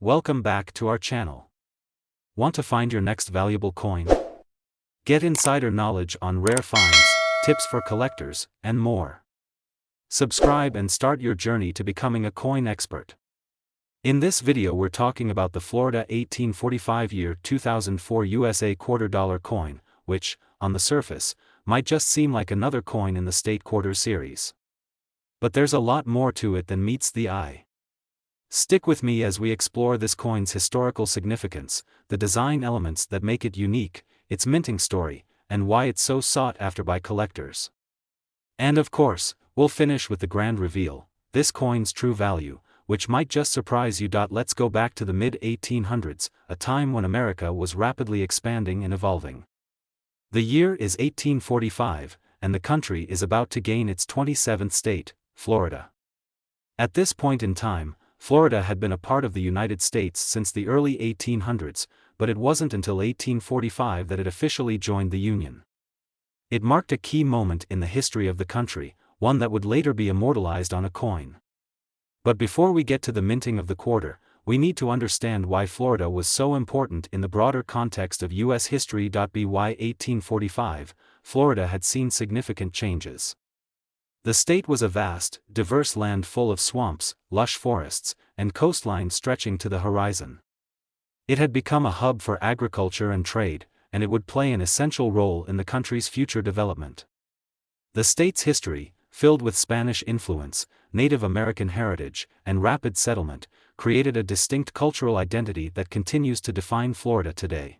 welcome back to our channel. Want to find your next valuable coin? Get insider knowledge on rare finds, tips for collectors, and more. Subscribe and start your journey to becoming a coin expert. In this video we're talking about the Florida 1845 year 2004 USA $quarter coin, which, on the surface, might just seem like another coin in the state quarter series. But there's a lot more to it than meets the eye. Stick with me as we explore this coin's historical significance, the design elements that make it unique, its minting story, and why it's so sought after by collectors. And of course, we'll finish with the grand reveal, this coin's true value, which might just surprise you. Let's go back to the mid-1800s, a time when America was rapidly expanding and evolving. The year is 1845, and the country is about to gain its 27th state, Florida. At this point in time, Florida had been a part of the United States since the early 1800s, but it wasn't until 1845 that it officially joined the Union. It marked a key moment in the history of the country, one that would later be immortalized on a coin. But before we get to the minting of the quarter, we need to understand why Florida was so important in the broader context of U.S. history. By 1845, Florida had seen significant changes. The state was a vast, diverse land full of swamps, lush forests, and coastline stretching to the horizon. It had become a hub for agriculture and trade, and it would play an essential role in the country's future development. The state's history, filled with Spanish influence, Native American heritage, and rapid settlement, created a distinct cultural identity that continues to define Florida today.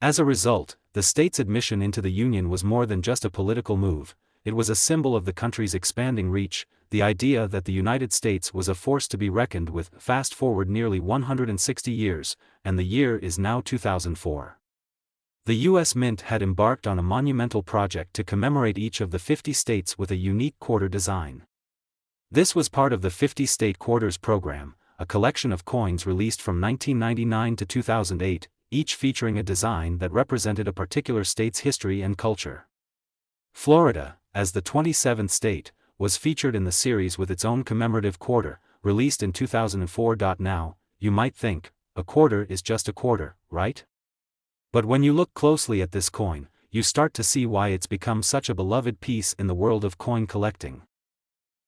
As a result, the state's admission into the Union was more than just a political move. It was a symbol of the country's expanding reach, the idea that the United States was a force to be reckoned with. Fast forward nearly 160 years, and the year is now 2004. The U.S. Mint had embarked on a monumental project to commemorate each of the 50 states with a unique quarter design. This was part of the 50 State Quarters program, a collection of coins released from 1999 to 2008, each featuring a design that represented a particular state's history and culture. Florida, as the 27th state, was featured in the series with its own commemorative quarter, released in 2004. Now, you might think, a quarter is just a quarter, right? But when you look closely at this coin, you start to see why it's become such a beloved piece in the world of coin collecting.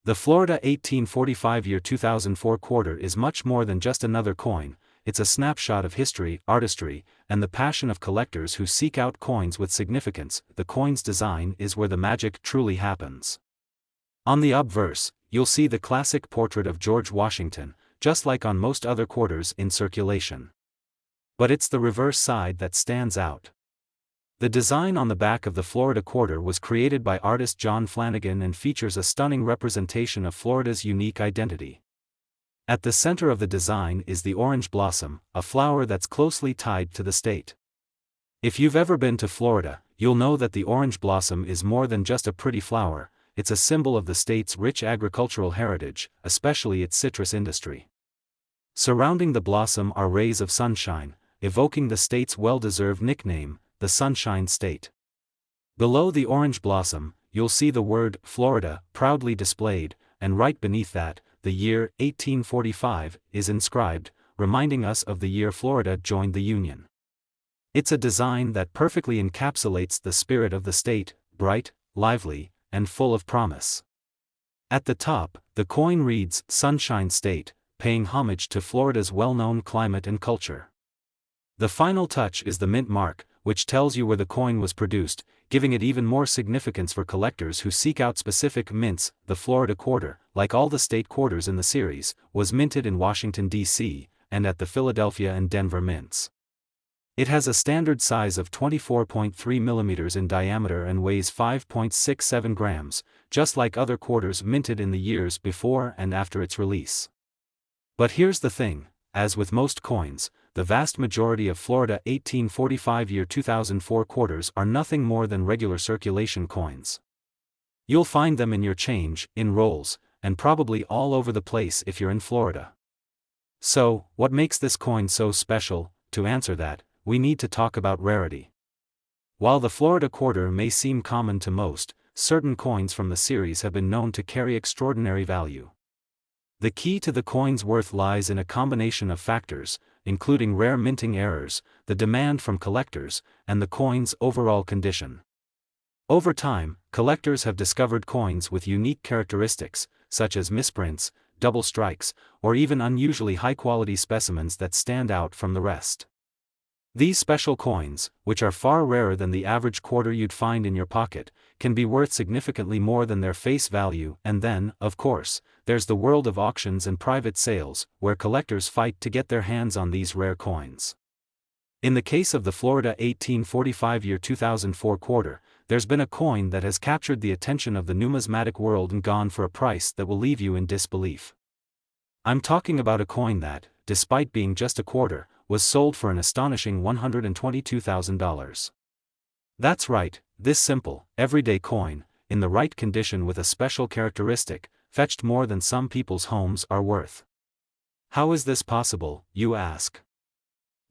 The Florida 1845 year 2004 quarter is much more than just another coin. It's a snapshot of history, artistry, and the passion of collectors who seek out coins with significance. The coin's design is where the magic truly happens. On the obverse, you'll see the classic portrait of George Washington, just like on most other quarters in circulation. But it's the reverse side that stands out. The design on the back of the Florida quarter was created by artist John Flanagan and features a stunning representation of Florida's unique identity. At the center of the design is the orange blossom, a flower that's closely tied to the state. If you've ever been to Florida, you'll know that the orange blossom is more than just a pretty flower. It's a symbol of the state's rich agricultural heritage, especially its citrus industry. Surrounding the blossom are rays of sunshine, evoking the state's well-deserved nickname, the Sunshine State. Below the orange blossom, you'll see the word Florida proudly displayed, and right beneath that, the year 1845 is inscribed, reminding us of the year Florida joined the Union. It's a design that perfectly encapsulates the spirit of the state, bright, lively, and full of promise. At the top, the coin reads Sunshine State, paying homage to Florida's well-known climate and culture. The final touch is the mint mark, which tells you where the coin was produced, giving it even more significance for collectors who seek out specific mints. The Florida quarter, like all the state quarters in the series, was minted in Washington, D.C., and at the Philadelphia and Denver mints. It has a standard size of 24.3 mm in diameter and weighs 5.67 grams, just like other quarters minted in the years before and after its release. But here's the thing, as with most coins, the vast majority of Florida 1845 year 2004 quarters are nothing more than regular circulation coins. You'll find them in your change, in rolls, and probably all over the place if you're in Florida. So, what makes this coin so special? To answer that, we need to talk about rarity. While the Florida quarter may seem common to most, certain coins from the series have been known to carry extraordinary value. The key to the coin's worth lies in a combination of factors, including rare minting errors, the demand from collectors, and the coin's overall condition. Over time, collectors have discovered coins with unique characteristics, such as misprints, double strikes, or even unusually high-quality specimens that stand out from the rest. These special coins, which are far rarer than the average quarter you'd find in your pocket, can be worth significantly more than their face value. And then, of course, there's the world of auctions and private sales, where collectors fight to get their hands on these rare coins. In the case of the Florida 1845 year 2004 quarter, there's been a coin that has captured the attention of the numismatic world and gone for a price that will leave you in disbelief. I'm talking about a coin that, despite being just a quarter, was sold for an astonishing $122,000. That's right, this simple, everyday coin, in the right condition with a special characteristic, fetched more than some people's homes are worth. How is this possible, you ask?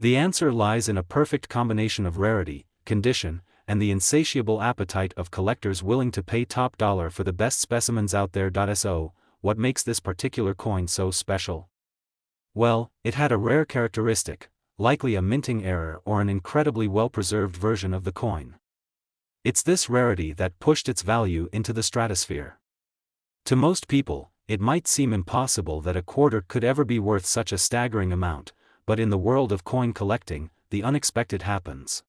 The answer lies in a perfect combination of rarity, condition, and the insatiable appetite of collectors willing to pay top dollar for the best specimens out there. So, what makes this particular coin so special? Well, it had a rare characteristic, likely a minting error or an incredibly well-preserved version of the coin. It's this rarity that pushed its value into the stratosphere. To most people, it might seem impossible that a quarter could ever be worth such a staggering amount, but in the world of coin collecting, the unexpected happens.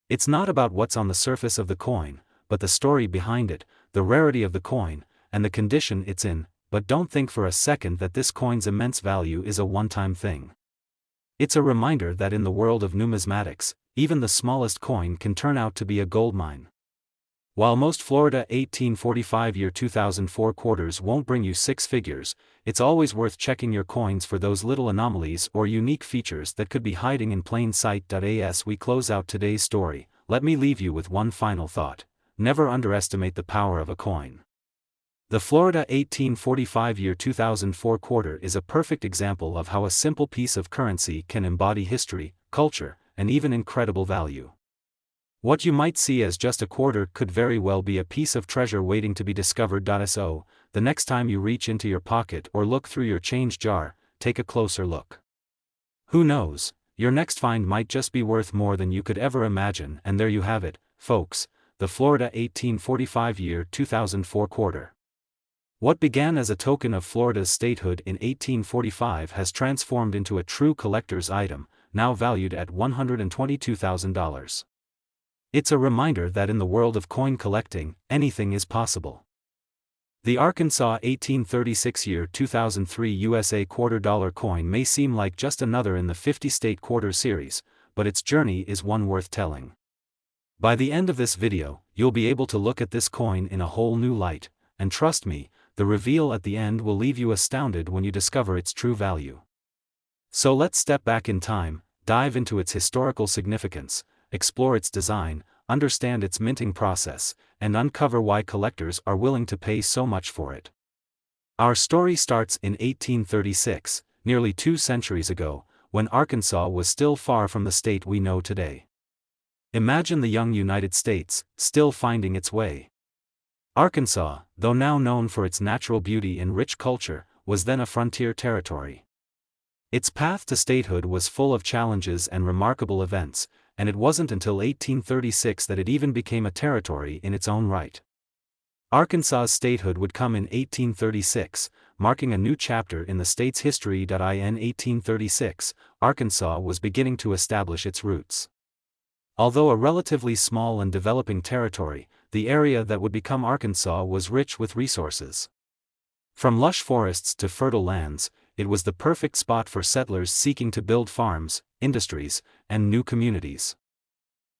It's not about what's on the surface of the coin, but the story behind it, the rarity of the coin, and the condition it's in. But don't think for a second that this coin's immense value is a one-time thing. It's a reminder that in the world of numismatics, even the smallest coin can turn out to be a goldmine. While most Florida 1845 year 2004 quarters won't bring you six figures, it's always worth checking your coins for those little anomalies or unique features that could be hiding in plain sight. As we close out today's story, let me leave you with one final thought: never underestimate the power of a coin. The Florida 1845 year 2004 quarter is a perfect example of how a simple piece of currency can embody history, culture, and even incredible value. What you might see as just a quarter could very well be a piece of treasure waiting to be discovered. So, the next time you reach into your pocket or look through your change jar, take a closer look. Who knows, your next find might just be worth more than you could ever imagine. And there you have it, folks, the Florida 1845 year 2004 quarter. What began as a token of Florida's statehood in 1845 has transformed into a true collector's item, now valued at $122,000. It's a reminder that in the world of coin collecting, anything is possible. The Arkansas 1836 year 2003 USA $quarter coin may seem like just another in the 50-state quarter series, but its journey is one worth telling. By the end of this video, you'll be able to look at this coin in a whole new light, and trust me, the reveal at the end will leave you astounded when you discover its true value. So let's step back in time, dive into its historical significance, explore its design, understand its minting process, and uncover why collectors are willing to pay so much for it. Our story starts in 1836, nearly 2 centuries ago, when Arkansas was still far from the state we know today. Imagine the young United States, still finding its way. Arkansas, though now known for its natural beauty and rich culture, was then a frontier territory. Its path to statehood was full of challenges and remarkable events, and it wasn't until 1836 that it even became a territory in its own right. Arkansas's statehood would come in 1836, marking a new chapter in the state's history. In 1836, Arkansas was beginning to establish its roots. Although a relatively small and developing territory, the area that would become Arkansas was rich with resources. From lush forests to fertile lands, it was the perfect spot for settlers seeking to build farms, industries, and new communities.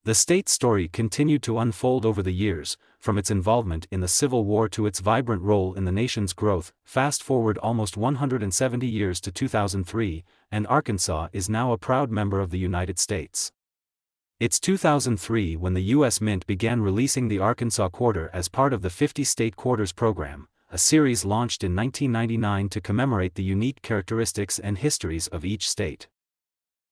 The state's story continued to unfold over the years, from its involvement in the Civil War to its vibrant role in the nation's growth. Fast forward almost 170 years to 2003, and Arkansas is now a proud member of the United States. It's 2003 when the U.S. Mint began releasing the Arkansas Quarter as part of the 50-State Quarters program, a series launched in 1999 to commemorate the unique characteristics and histories of each state.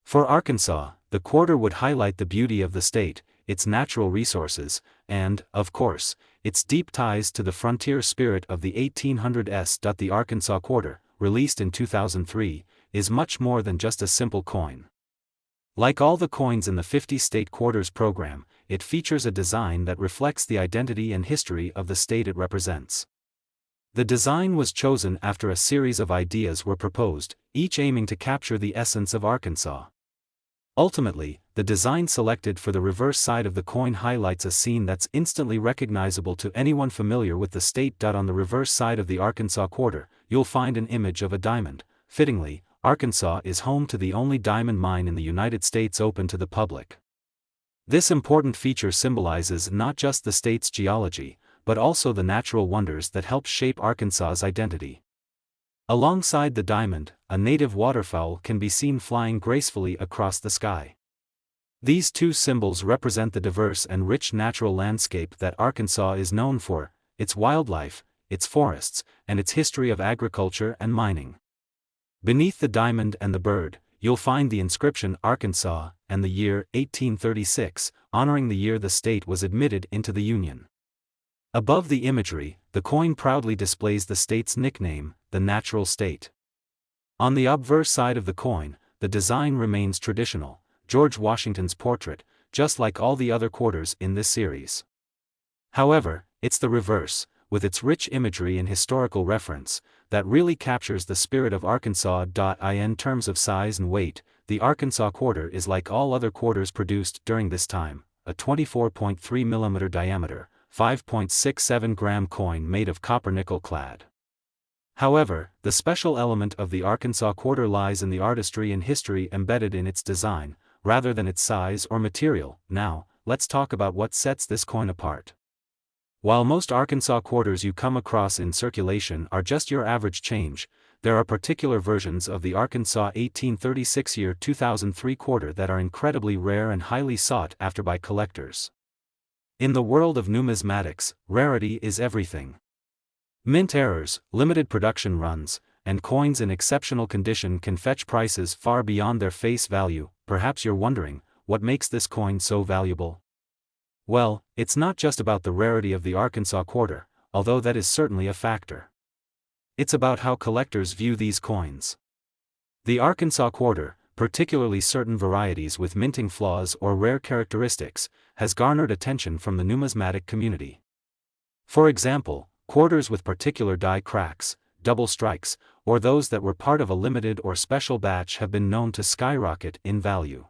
For Arkansas, the quarter would highlight the beauty of the state, its natural resources, and, of course, its deep ties to the frontier spirit of the 1800s. The Arkansas Quarter, released in 2003, is much more than just a simple coin. Like all the coins in the 50-state quarters program, it features a design that reflects the identity and history of the state it represents. The design was chosen after a series of ideas were proposed, each aiming to capture the essence of Arkansas. Ultimately, the design selected for the reverse side of the coin highlights a scene that's instantly recognizable to anyone familiar with the state. On the reverse side of the Arkansas quarter, you'll find an image of a diamond. Fittingly, Arkansas is home to the only diamond mine in the United States open to the public. This important feature symbolizes not just the state's geology, but also the natural wonders that help shape Arkansas's identity. Alongside the diamond, a native waterfowl can be seen flying gracefully across the sky. These two symbols represent the diverse and rich natural landscape that Arkansas is known for, its wildlife, its forests, and its history of agriculture and mining. Beneath the diamond and the bird, you'll find the inscription Arkansas and the year 1836, honoring the year the state was admitted into the Union. Above the imagery, the coin proudly displays the state's nickname, the natural state. On the obverse side of the coin, the design remains traditional, George Washington's portrait, just like all the other quarters in this series. However, it's the reverse, with its rich imagery and historical reference, that really captures the spirit of Arkansas. In terms of size and weight, the Arkansas quarter is like all other quarters produced during this time, a 24.3 mm diameter, 5.67 gram coin made of copper nickel clad. However, the special element of the Arkansas quarter lies in the artistry and history embedded in its design, rather than its size or material. Now, let's talk about what sets this coin apart. While most Arkansas quarters you come across in circulation are just your average change, there are particular versions of the Arkansas 1836 year 2003 quarter that are incredibly rare and highly sought after by collectors. In the world of numismatics, rarity is everything. Mint errors, limited production runs, and coins in exceptional condition can fetch prices far beyond their face value. Perhaps you're wondering, what makes this coin so valuable? Well, it's not just about the rarity of the Arkansas quarter, although that is certainly a factor. It's about how collectors view these coins. The Arkansas quarter, particularly certain varieties with minting flaws or rare characteristics, has garnered attention from the numismatic community. For example, quarters with particular die cracks, double strikes, or those that were part of a limited or special batch have been known to skyrocket in value.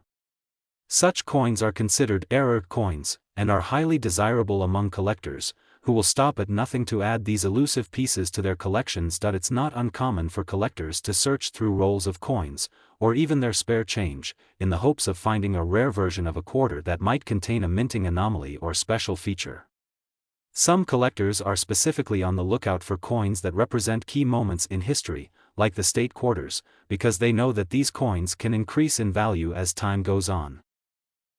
Such coins are considered error coins, and are highly desirable among collectors, who will stop at nothing to add these elusive pieces to their collections. It's not uncommon for collectors to search through rolls of coins, or even their spare change, in the hopes of finding a rare version of a quarter that might contain a minting anomaly or special feature. Some collectors are specifically on the lookout for coins that represent key moments in history, like the state quarters, because they know that these coins can increase in value as time goes on.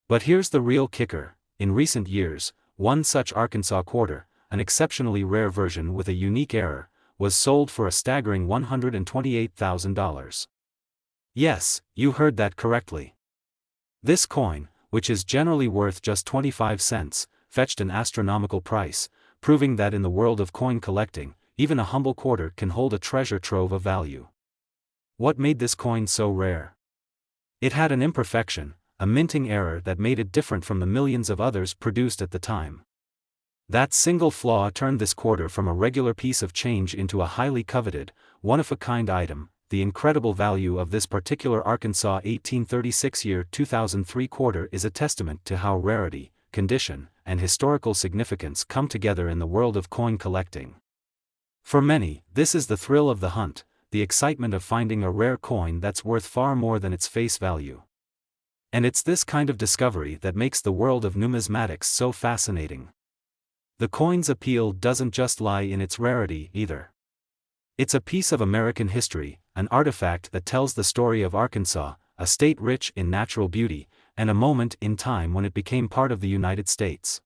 But here's the real kicker: in recent years, one such Arkansas quarter, an exceptionally rare version with a unique error, was sold for a staggering $128,000. Yes, you heard that correctly. This coin, which is generally worth just 25 cents, fetched an astronomical price, proving that in the world of coin collecting, even a humble quarter can hold a treasure trove of value. What made this coin so rare? It had an imperfection, a minting error that made it different from the millions of others produced at the time. That single flaw turned this quarter from a regular piece of change into a highly coveted, one-of-a-kind item. The incredible value of this particular Arkansas 1836 year 2003 quarter is a testament to how rarity, condition, and historical significance come together in the world of coin collecting. For many, this is the thrill of the hunt, the excitement of finding a rare coin that's worth far more than its face value. And it's this kind of discovery that makes the world of numismatics so fascinating. The coin's appeal doesn't just lie in its rarity either. It's a piece of American history, an artifact that tells the story of Arkansas, a state rich in natural beauty, and a moment in time when it became part of the United States.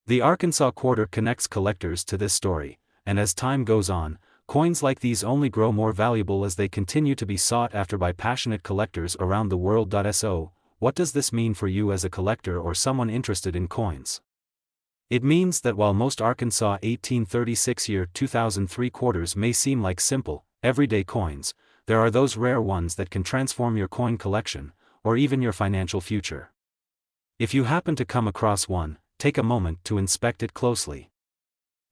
The Arkansas quarter connects collectors to this story, and as time goes on, coins like these only grow more valuable as they continue to be sought after by passionate collectors around the world. So, what does this mean for you as a collector or someone interested in coins? It means that while most Arkansas 1836 year 2003 quarters may seem like simple, everyday coins, there are those rare ones that can transform your coin collection, or even your financial future. If you happen to come across one, take a moment to inspect it closely.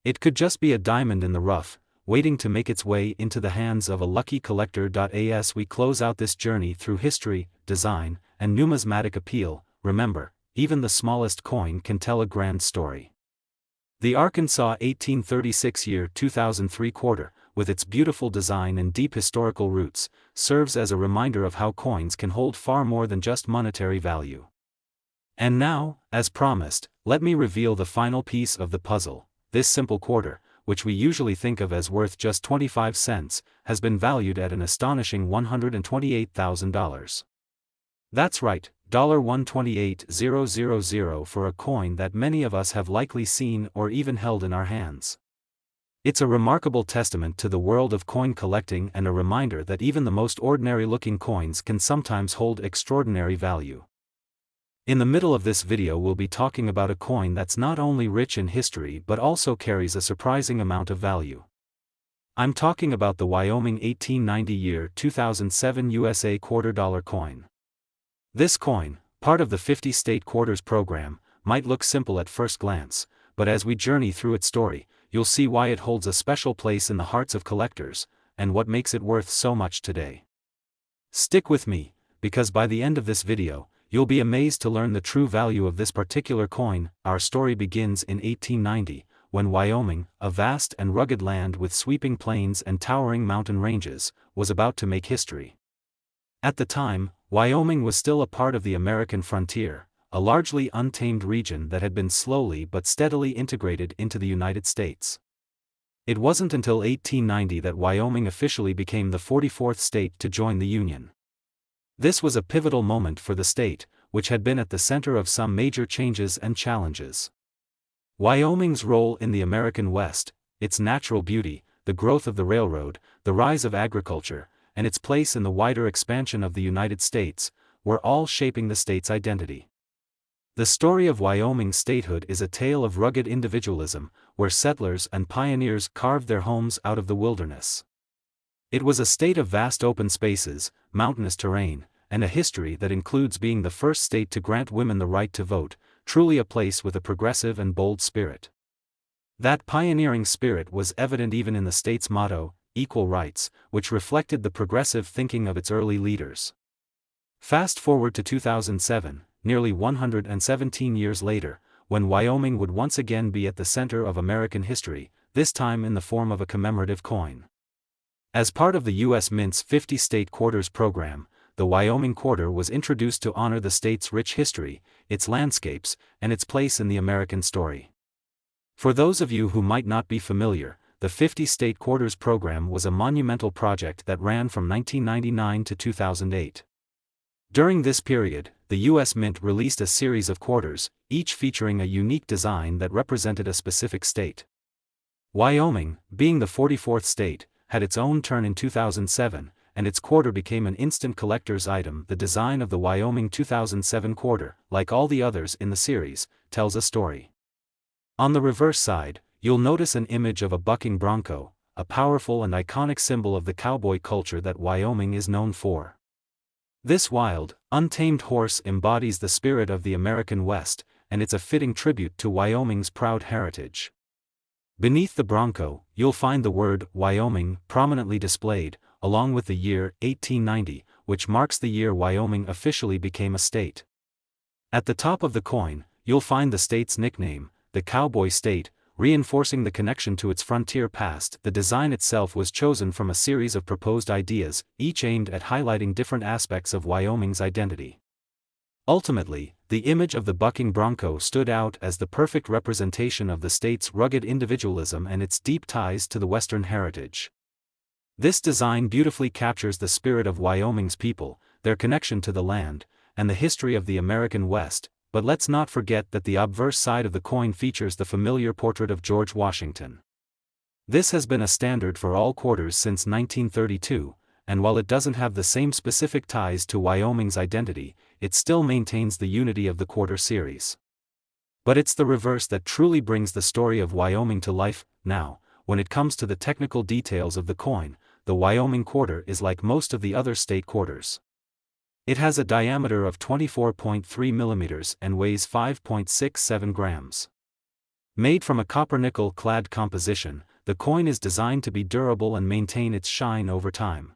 It could just be a diamond in the rough, waiting to make its way into the hands of a lucky collector. As we close out this journey through history, design, and numismatic appeal, remember, even the smallest coin can tell a grand story. The Arkansas 1836 year 2003 quarter, with its beautiful design and deep historical roots, serves as a reminder of how coins can hold far more than just monetary value. And now, as promised, let me reveal the final piece of the puzzle. This simple quarter, which we usually think of as worth just 25 cents, has been valued at an astonishing $128,000. That's right, $128,000 for a coin that many of us have likely seen or even held in our hands. It's a remarkable testament to the world of coin collecting and a reminder that even the most ordinary-looking coins can sometimes hold extraordinary value. In the middle of this video we'll be talking about a coin that's not only rich in history but also carries a surprising amount of value. I'm talking about the Wyoming 1890 year 2007 USA $quarter coin. This coin, part of the 50-state quarters program, might look simple at first glance, but as we journey through its story, you'll see why it holds a special place in the hearts of collectors, and what makes it worth so much today. Stick with me, because by the end of this video, you'll be amazed to learn the true value of this particular coin. Our story begins in 1890, when Wyoming, a vast and rugged land with sweeping plains and towering mountain ranges, was about to make history. At the time, Wyoming was still a part of the American frontier, a largely untamed region that had been slowly but steadily integrated into the United States. It wasn't until 1890 that Wyoming officially became the 44th state to join the Union. This was a pivotal moment for the state, which had been at the center of some major changes and challenges. Wyoming's role in the American West, its natural beauty, the growth of the railroad, the rise of agriculture, and its place in the wider expansion of the United States, were all shaping the state's identity. The story of Wyoming's statehood is a tale of rugged individualism, where settlers and pioneers carved their homes out of the wilderness. It was a state of vast open spaces, mountainous terrain, and a history that includes being the first state to grant women the right to vote, truly a place with a progressive and bold spirit. That pioneering spirit was evident even in the state's motto, Equal Rights, which reflected the progressive thinking of its early leaders. Fast forward to 2007, nearly 117 years later, when Wyoming would once again be at the center of American history, this time in the form of a commemorative coin. As part of the U.S. Mint's 50-state quarters program, the Wyoming quarter was introduced to honor the state's rich history, its landscapes, and its place in the American story. For those of you who might not be familiar, the 50-state quarters program was a monumental project that ran from 1999 to 2008. During this period, the U.S. Mint released a series of quarters, each featuring a unique design that represented a specific state. Wyoming, being the 44th state, had its own turn in 2007, and its quarter became an instant collector's item. The design of the Wyoming 2007 quarter, like all the others in the series, tells a story. On the reverse side, you'll notice an image of a bucking bronco, a powerful and iconic symbol of the cowboy culture that Wyoming is known for. This wild, untamed horse embodies the spirit of the American West, and it's a fitting tribute to Wyoming's proud heritage. Beneath the bronco, you'll find the word Wyoming prominently displayed, along with the year 1890, which marks the year Wyoming officially became a state. At the top of the coin, you'll find the state's nickname, the Cowboy State, reinforcing the connection to its frontier past. The design itself was chosen from a series of proposed ideas, each aimed at highlighting different aspects of Wyoming's identity. Ultimately, the image of the bucking bronco stood out as the perfect representation of the state's rugged individualism and its deep ties to the Western heritage. This design beautifully captures the spirit of Wyoming's people, their connection to the land, and the history of the American West, but let's not forget that the obverse side of the coin features the familiar portrait of George Washington. This has been a standard for all quarters since 1932, and while it doesn't have the same specific ties to Wyoming's identity, it still maintains the unity of the quarter series. But it's the reverse that truly brings the story of Wyoming to life. Now, when it comes to the technical details of the coin, the Wyoming quarter is like most of the other state quarters. It has a diameter of 24.3 millimeters and weighs 5.67 grams. Made from a copper-nickel clad composition, the coin is designed to be durable and maintain its shine over time.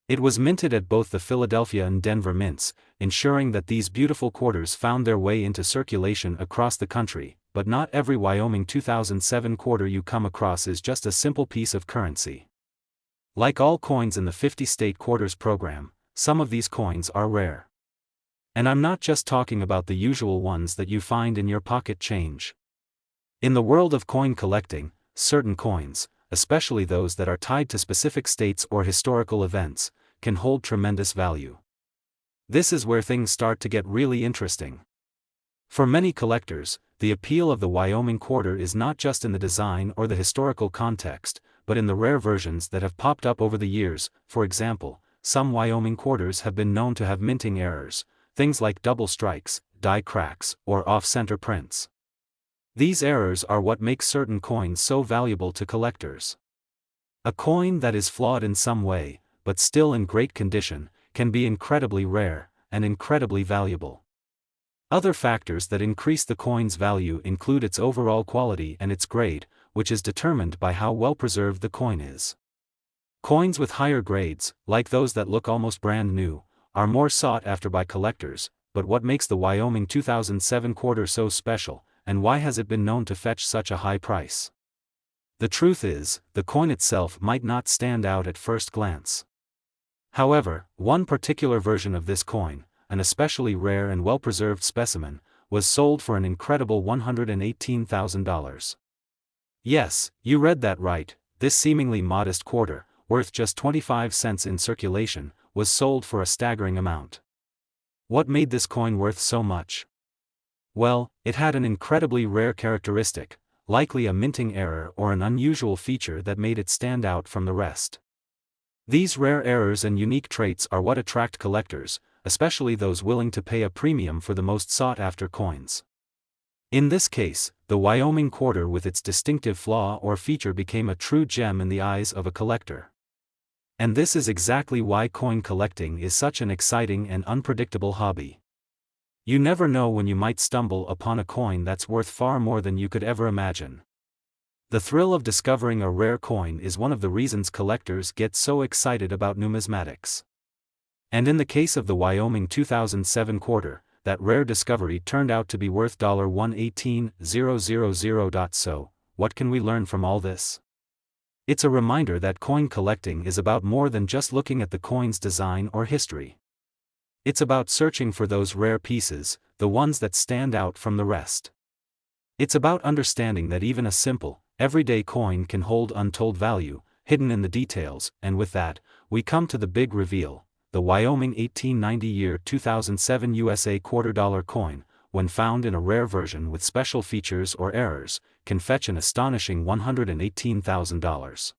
It was minted at both the Philadelphia and Denver mints, ensuring that these beautiful quarters found their way into circulation across the country, but not every Wyoming 2007 quarter you come across is just a simple piece of currency. Like all coins in the 50-state quarters program, some of these coins are rare. And I'm not just talking about the usual ones that you find in your pocket change. In the world of coin collecting, certain coins, especially those that are tied to specific states or historical events, can hold tremendous value. This is where things start to get really interesting. For many collectors, the appeal of the Wyoming quarter is not just in the design or the historical context, but in the rare versions that have popped up over the years. For example, some Wyoming quarters have been known to have minting errors, things like double strikes, die cracks, or off-center prints. These errors are what makes certain coins so valuable to collectors. A coin that is flawed in some way, but still in great condition, can be incredibly rare, and incredibly valuable. Other factors that increase the coin's value include its overall quality and its grade, which is determined by how well preserved the coin is. Coins with higher grades, like those that look almost brand new, are more sought after by collectors, but what makes the Wyoming 2007 quarter so special, and why has it been known to fetch such a high price? The truth is, the coin itself might not stand out at first glance. However, one particular version of this coin, an especially rare and well-preserved specimen, was sold for an incredible $118,000. Yes, you read that right, this seemingly modest quarter, worth just 25 cents in circulation, was sold for a staggering amount. What made this coin worth so much? Well, it had an incredibly rare characteristic, likely a minting error or an unusual feature that made it stand out from the rest. These rare errors and unique traits are what attract collectors, especially those willing to pay a premium for the most sought-after coins. In this case, the Wyoming quarter with its distinctive flaw or feature became a true gem in the eyes of a collector. And this is exactly why coin collecting is such an exciting and unpredictable hobby. You never know when you might stumble upon a coin that's worth far more than you could ever imagine. The thrill of discovering a rare coin is one of the reasons collectors get so excited about numismatics. And in the case of the Wyoming 2007 quarter, that rare discovery turned out to be worth $118,000. So, what can we learn from all this? It's a reminder that coin collecting is about more than just looking at the coin's design or history. It's about searching for those rare pieces, the ones that stand out from the rest. It's about understanding that even a simple, everyday coin can hold untold value, hidden in the details. And with that, we come to the big reveal. The Wyoming 1890 2007 USA $quarter coin, when found in a rare version with special features or errors, can fetch an astonishing $118,000.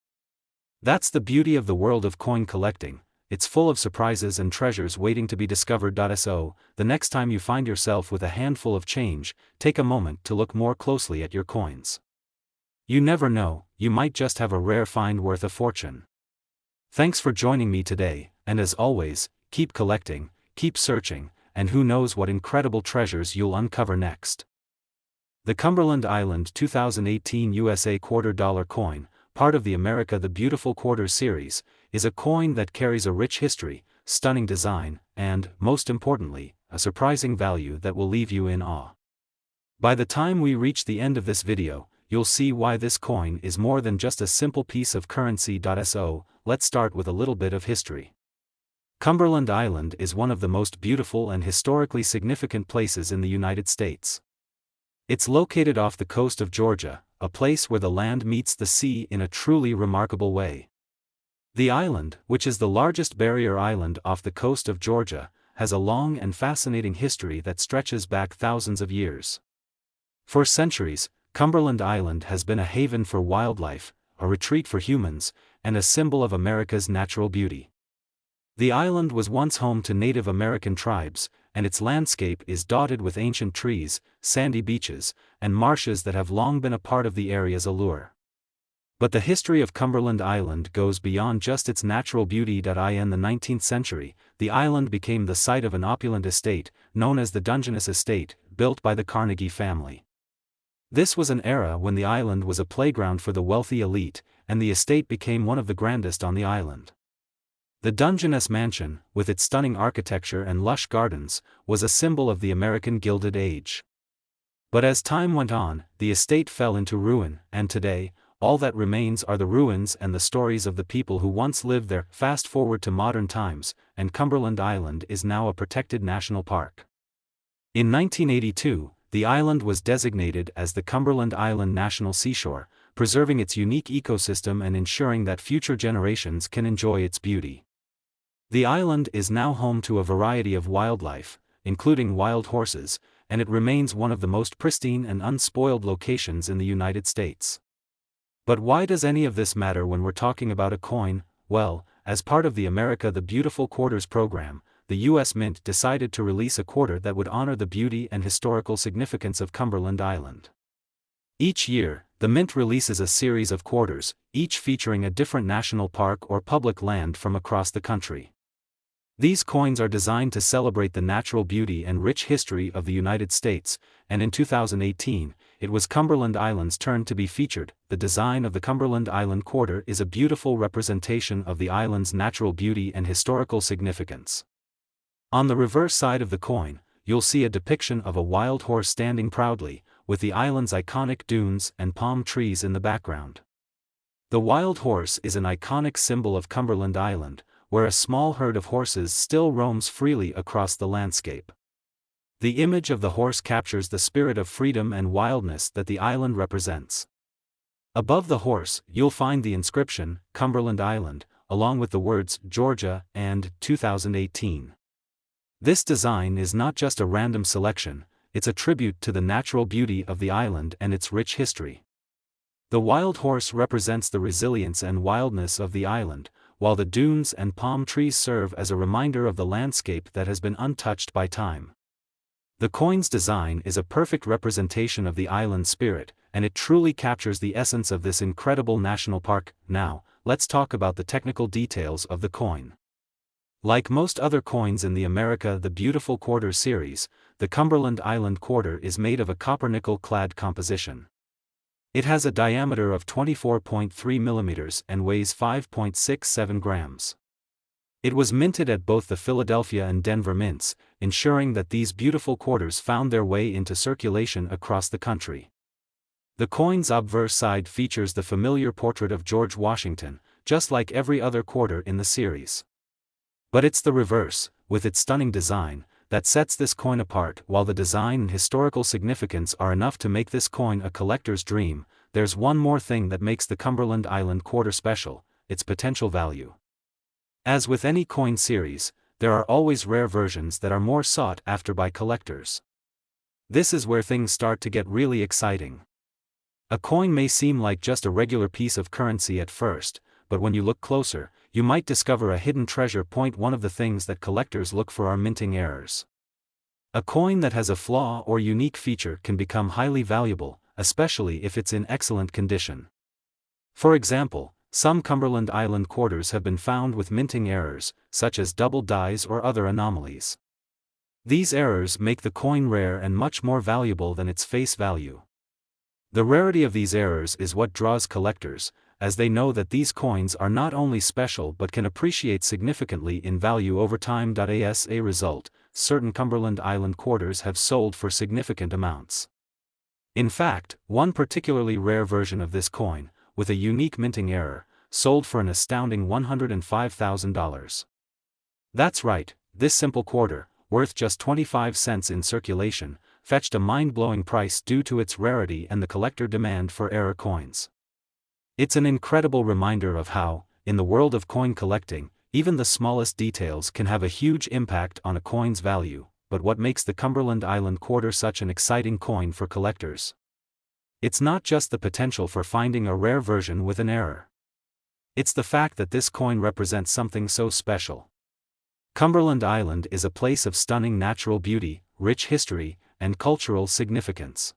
That's the beauty of the world of coin collecting. It's full of surprises and treasures waiting to be discovered. So, the next time you find yourself with a handful of change, take a moment to look more closely at your coins. You never know, you might just have a rare find worth a fortune. Thanks for joining me today, and as always, keep collecting, keep searching, and who knows what incredible treasures you'll uncover next. The Cumberland Island 2018 USA $quarter coin, part of the America the Beautiful Quarter series, is a coin that carries a rich history, stunning design, and, most importantly, a surprising value that will leave you in awe. By the time we reach the end of this video, you'll see why this coin is more than just a simple piece of currency. So, let's start with a little bit of history. Cumberland Island is one of the most beautiful and historically significant places in the United States. It's located off the coast of Georgia, a place where the land meets the sea in a truly remarkable way. The island, which is the largest barrier island off the coast of Georgia, has a long and fascinating history that stretches back thousands of years. For centuries, Cumberland Island has been a haven for wildlife, a retreat for humans, and a symbol of America's natural beauty. The island was once home to Native American tribes, and its landscape is dotted with ancient trees, sandy beaches, and marshes that have long been a part of the area's allure. But the history of Cumberland Island goes beyond just its natural beauty. In the 19th century, the island became the site of an opulent estate, known as the Dungeness Estate, built by the Carnegie family. This was an era when the island was a playground for the wealthy elite, and the estate became one of the grandest on the island. The Dungeness Mansion, with its stunning architecture and lush gardens, was a symbol of the American Gilded Age. But as time went on, the estate fell into ruin, and today, all that remains are the ruins and the stories of the people who once lived there. Fast forward to modern times, and Cumberland Island is now a protected national park. In 1982, the island was designated as the Cumberland Island National Seashore, preserving its unique ecosystem and ensuring that future generations can enjoy its beauty. The island is now home to a variety of wildlife, including wild horses, and it remains one of the most pristine and unspoiled locations in the United States. But why does any of this matter when we're talking about a coin? Well, as part of the America the Beautiful Quarters program, the U.S. Mint decided to release a quarter that would honor the beauty and historical significance of Cumberland Island. Each year, the Mint releases a series of quarters, each featuring a different national park or public land from across the country. These coins are designed to celebrate the natural beauty and rich history of the United States, and in 2018, it was Cumberland Island's turn to be featured. The design of the Cumberland Island quarter is a beautiful representation of the island's natural beauty and historical significance. On the reverse side of the coin, you'll see a depiction of a wild horse standing proudly, with the island's iconic dunes and palm trees in the background. The wild horse is an iconic symbol of Cumberland Island, where a small herd of horses still roams freely across the landscape. The image of the horse captures the spirit of freedom and wildness that the island represents. Above the horse, you'll find the inscription, Cumberland Island, along with the words, Georgia, and 2018. This design is not just a random selection, it's a tribute to the natural beauty of the island and its rich history. The wild horse represents the resilience and wildness of the island, while the dunes and palm trees serve as a reminder of the landscape that has been untouched by time. The coin's design is a perfect representation of the island's spirit, and it truly captures the essence of this incredible national park. Now, let's talk about the technical details of the coin. Like most other coins in the America the Beautiful Quarter series, the Cumberland Island quarter is made of a copper-nickel-clad composition. It has a diameter of 24.3 millimeters and weighs 5.67 grams. It was minted at both the Philadelphia and Denver mints, ensuring that these beautiful quarters found their way into circulation across the country. The coin's obverse side features the familiar portrait of George Washington, just like every other quarter in the series. But it's the reverse, with its stunning design, that sets this coin apart. While the design and historical significance are enough to make this coin a collector's dream, there's one more thing that makes the Cumberland Island quarter special: its potential value. As with any coin series, there are always rare versions that are more sought after by collectors. This is where things start to get really exciting. A coin may seem like just a regular piece of currency at first, but when you look closer, you might discover a hidden treasure. One of the things that collectors look for are minting errors. A coin that has a flaw or unique feature can become highly valuable, especially if it's in excellent condition. For example, some Cumberland Island quarters have been found with minting errors, such as double dies or other anomalies. These errors make the coin rare and much more valuable than its face value. The rarity of these errors is what draws collectors, as they know that these coins are not only special but can appreciate significantly in value over time. As a result, certain Cumberland Island quarters have sold for significant amounts. In fact, one particularly rare version of this coin, with a unique minting error, sold for an astounding $105,000. That's right, this simple quarter, worth just 25 cents in circulation, fetched a mind-blowing price due to its rarity and the collector demand for error coins. It's an incredible reminder of how, in the world of coin collecting, even the smallest details can have a huge impact on a coin's value. But what makes the Cumberland Island quarter such an exciting coin for collectors? It's not just the potential for finding a rare version with an error. It's the fact that this coin represents something so special. Cumberland Island is a place of stunning natural beauty, rich history, and cultural significance.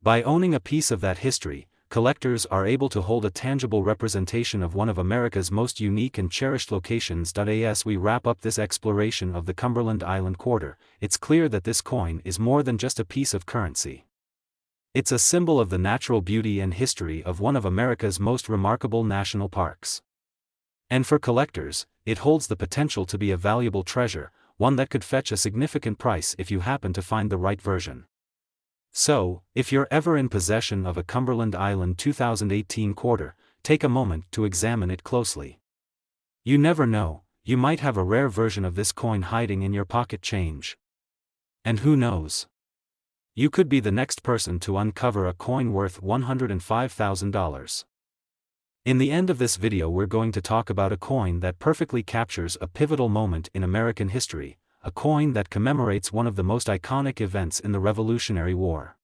By owning a piece of that history, collectors are able to hold a tangible representation of one of America's most unique and cherished locations. As we wrap up this exploration of the Cumberland Island quarter, it's clear that this coin is more than just a piece of currency. It's a symbol of the natural beauty and history of one of America's most remarkable national parks. And for collectors, it holds the potential to be a valuable treasure, one that could fetch a significant price if you happen to find the right version. So, if you're ever in possession of a Cumberland Island 2018 quarter, take a moment to examine it closely. You never know, you might have a rare version of this coin hiding in your pocket change. And who knows? You could be the next person to uncover a coin worth $105,000. In the end of this video, we're going to talk about a coin that perfectly captures a pivotal moment in American history, a coin that commemorates one of the most iconic events in the Revolutionary War.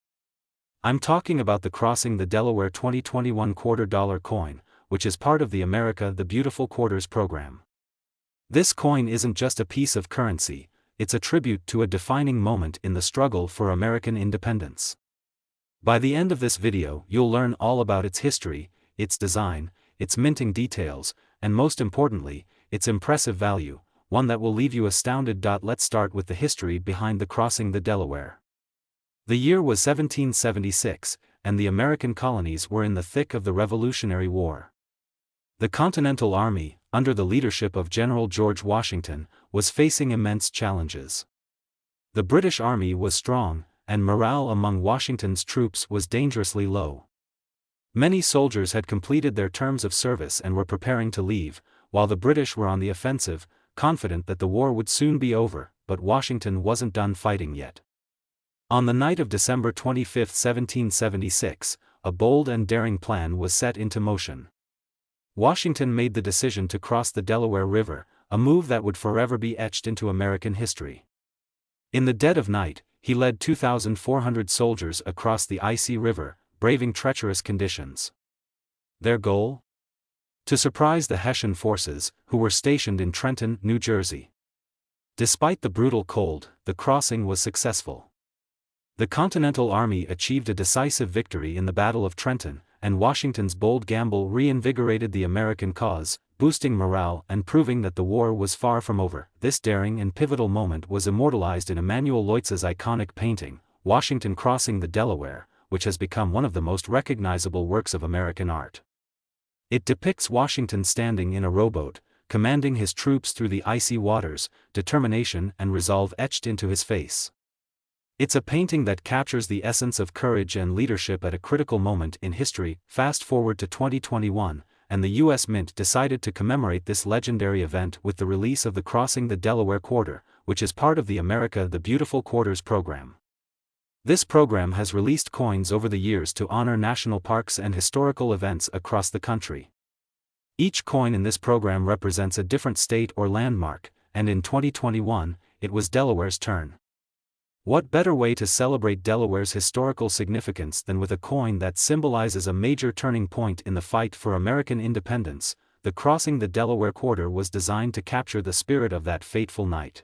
I'm talking about the Crossing the Delaware 2021 $quarter coin, which is part of the America the Beautiful Quarters program. This coin isn't just a piece of currency, it's a tribute to a defining moment in the struggle for American independence. By the end of this video, you'll learn all about its history, its design, its minting details, and most importantly, its impressive value, one that will leave you astounded. Let's start with the history behind the Crossing the Delaware. The year was 1776, and the American colonies were in the thick of the Revolutionary War. The Continental Army, under the leadership of General George Washington, was facing immense challenges. The British Army was strong, and morale among Washington's troops was dangerously low. Many soldiers had completed their terms of service and were preparing to leave, while the British were on the offensive, confident that the war would soon be over, but Washington wasn't done fighting yet. On the night of December 25, 1776, a bold and daring plan was set into motion. Washington made the decision to cross the Delaware River, a move that would forever be etched into American history. In the dead of night, he led 2,400 soldiers across the icy river, braving treacherous conditions. Their goal? To surprise the Hessian forces, who were stationed in Trenton, New Jersey. Despite the brutal cold, the crossing was successful. The Continental Army achieved a decisive victory in the Battle of Trenton, and Washington's bold gamble reinvigorated the American cause, boosting morale and proving that the war was far from over. This daring and pivotal moment was immortalized in Emanuel Lewitz's iconic painting, Washington Crossing the Delaware, which has become one of the most recognizable works of American art. It depicts Washington standing in a rowboat, commanding his troops through the icy waters, determination and resolve etched into his face. It's a painting that captures the essence of courage and leadership at a critical moment in history. Fast forward to 2021, and the U.S. Mint decided to commemorate this legendary event with the release of the Crossing the Delaware Quarter, which is part of the America the Beautiful Quarters program. This program has released coins over the years to honor national parks and historical events across the country. Each coin in this program represents a different state or landmark, and in 2021, it was Delaware's turn. What better way to celebrate Delaware's historical significance than with a coin that symbolizes a major turning point in the fight for American independence? The Crossing the Delaware Quarter was designed to capture the spirit of that fateful night.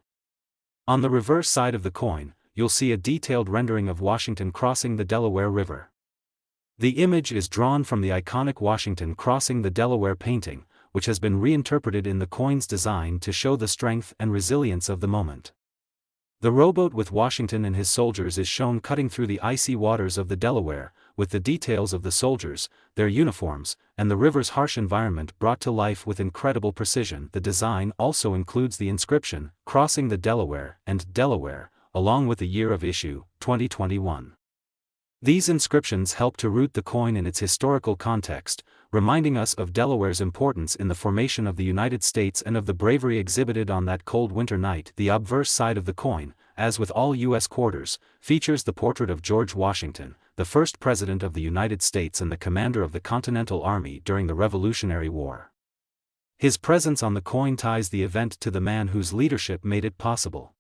On the reverse side of the coin, you'll see a detailed rendering of Washington crossing the Delaware River. The image is drawn from the iconic Washington Crossing the Delaware painting, which has been reinterpreted in the coin's design to show the strength and resilience of the moment. The rowboat with Washington and his soldiers is shown cutting through the icy waters of the Delaware, with the details of the soldiers, their uniforms, and the river's harsh environment brought to life with incredible precision. The design also includes the inscription, Crossing the Delaware, and Delaware, along with the year of issue, 2021. These inscriptions help to root the coin in its historical context, reminding us of Delaware's importance in the formation of the United States and of the bravery exhibited on that cold winter night. The obverse side of the coin, as with all U.S. quarters, features the portrait of George Washington, the first President of the United States and the commander of the Continental Army during the Revolutionary War. His presence on the coin ties the event to the man whose leadership made it possible.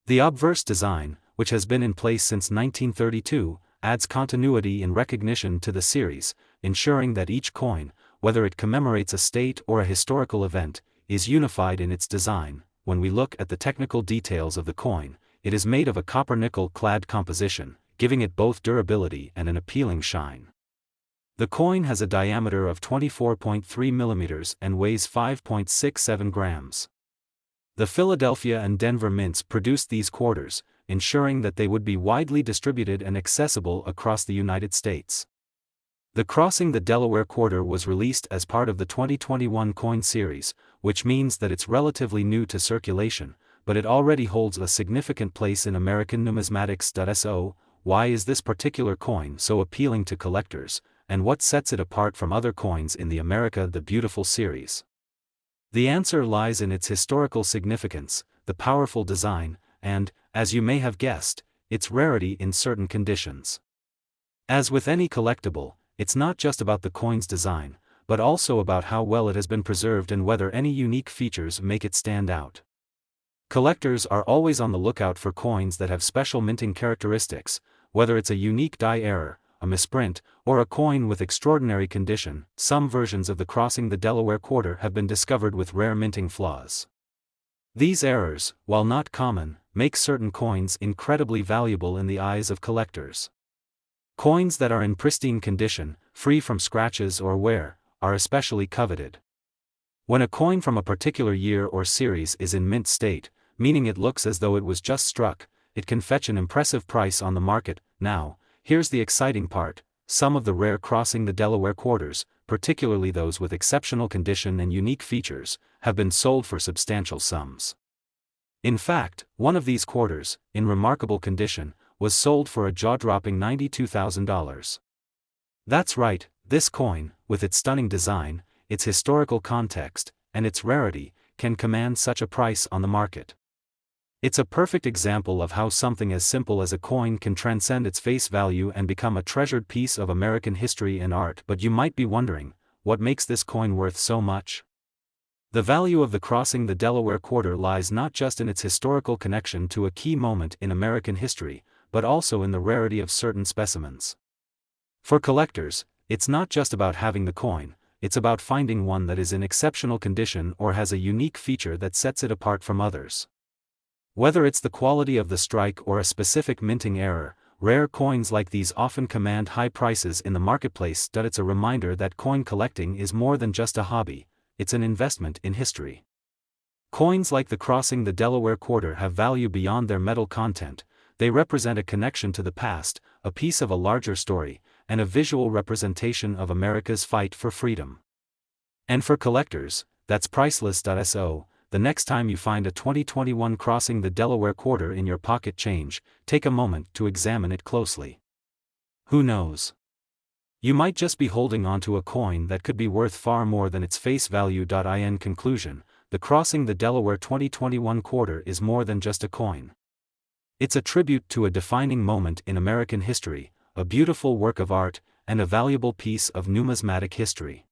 The obverse design, which has been in place since 1932, adds continuity and recognition to the series, ensuring that each coin, whether it commemorates a state or a historical event, is unified in its design. When we look at the technical details of the coin, it is made of a copper-nickel clad composition, giving it both durability and an appealing shine. The coin has a diameter of 24.3 millimeters and weighs 5.67 grams. The Philadelphia and Denver mints produced these quarters, ensuring that they would be widely distributed and accessible across the United States. The Crossing the Delaware quarter was released as part of the 2021 coin series, which means that it's relatively new to circulation, but it already holds a significant place in American numismatics. So, why is this particular coin so appealing to collectors, and what sets it apart from other coins in the America the Beautiful series? The answer lies in its historical significance, the powerful design, and, as you may have guessed, its rarity in certain conditions. As with any collectible, it's not just about the coin's design, but also about how well it has been preserved and whether any unique features make it stand out. Collectors are always on the lookout for coins that have special minting characteristics, whether it's a unique die error, a misprint, or a coin with extraordinary condition. Some versions of the Crossing the Delaware quarter have been discovered with rare minting flaws. These errors, while not common, make certain coins incredibly valuable in the eyes of collectors. Coins that are in pristine condition, free from scratches or wear, are especially coveted. When a coin from a particular year or series is in mint state, meaning it looks as though it was just struck, it can fetch an impressive price on the market. Now, here's the exciting part: some of the rare Crossing the Delaware quarters, particularly those with exceptional condition and unique features, have been sold for substantial sums. In fact, one of these quarters, in remarkable condition, was sold for a jaw-dropping $92,000. That's right, this coin, with its stunning design, its historical context, and its rarity, can command such a price on the market. It's a perfect example of how something as simple as a coin can transcend its face value and become a treasured piece of American history and art. But you might be wondering, what makes this coin worth so much? The value of the Crossing the Delaware quarter lies not just in its historical connection to a key moment in American history, but also in the rarity of certain specimens. For collectors, it's not just about having the coin, it's about finding one that is in exceptional condition or has a unique feature that sets it apart from others. Whether it's the quality of the strike or a specific minting error, rare coins like these often command high prices in the marketplace. It's a reminder that coin collecting is more than just a hobby, it's an investment in history. Coins like the Crossing the Delaware quarter have value beyond their metal content. They represent a connection to the past, a piece of a larger story, and a visual representation of America's fight for freedom. And for collectors, that's priceless. So, the next time you find a 2021 Crossing the Delaware quarter in your pocket change, take a moment to examine it closely. Who knows? You might just be holding onto a coin that could be worth far more than its face value. In conclusion, the Crossing the Delaware 2021 quarter is more than just a coin. It's a tribute to a defining moment in American history, a beautiful work of art, and a valuable piece of numismatic history.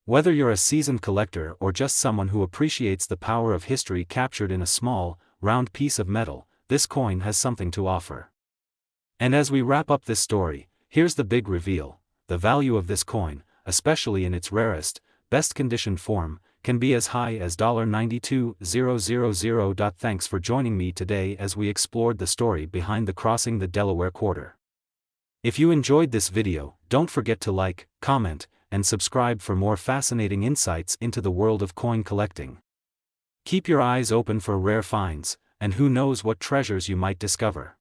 Whether you're a seasoned collector or just someone who appreciates the power of history captured in a small, round piece of metal, this coin has something to offer. And as we wrap up this story, here's the big reveal: the value of this coin, especially in its rarest, best-conditioned form, can be as high as $92,000. Thanks for joining me today as we explored the story behind the Crossing the Delaware quarter. If you enjoyed this video, don't forget to like, comment, and subscribe for more fascinating insights into the world of coin collecting. Keep your eyes open for rare finds, and who knows what treasures you might discover.